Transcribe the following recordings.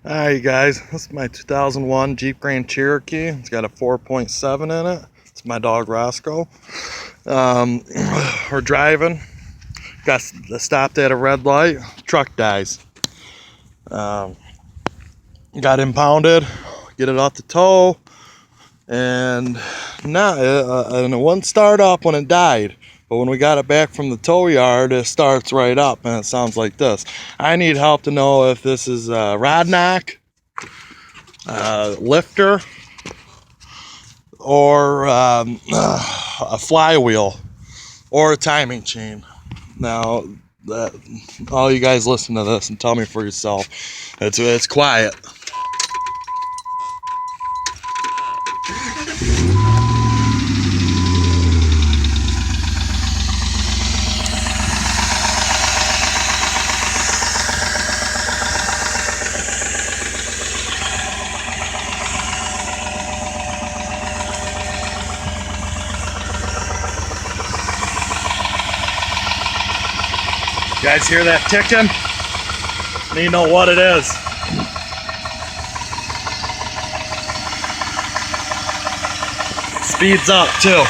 Alright guys, this is my 2001 Jeep Grand Cherokee. It's got a 4.7 in it. It's my dog Roscoe. We're driving. Got stopped at a red light. Truck dies. Got impounded. Get it off the tow. And it wouldn't start up when it died. But when we got it back from the tow yard, it starts right up and it sounds like this. I need help to know if this is a rod knock, lifter, or a flywheel, or a timing chain. Now, all you guys listen to this and tell me for yourself. It's quiet. You guys hear that ticking? Need to know what it is. Speeds up too.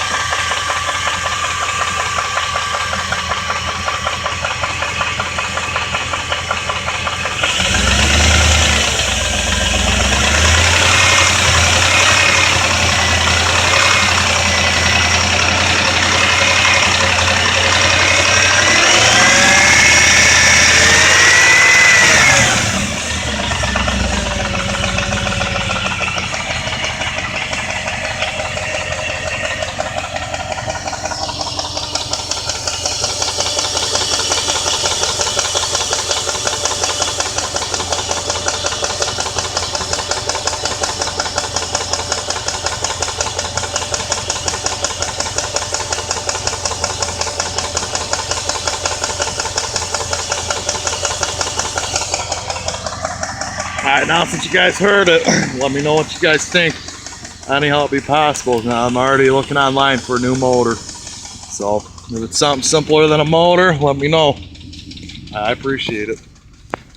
Alright, now since you guys heard it, let me know what you guys think. Anyhow it be possible. Now I'm already looking online for a new motor. So if it's something simpler than a motor, let me know. I appreciate it.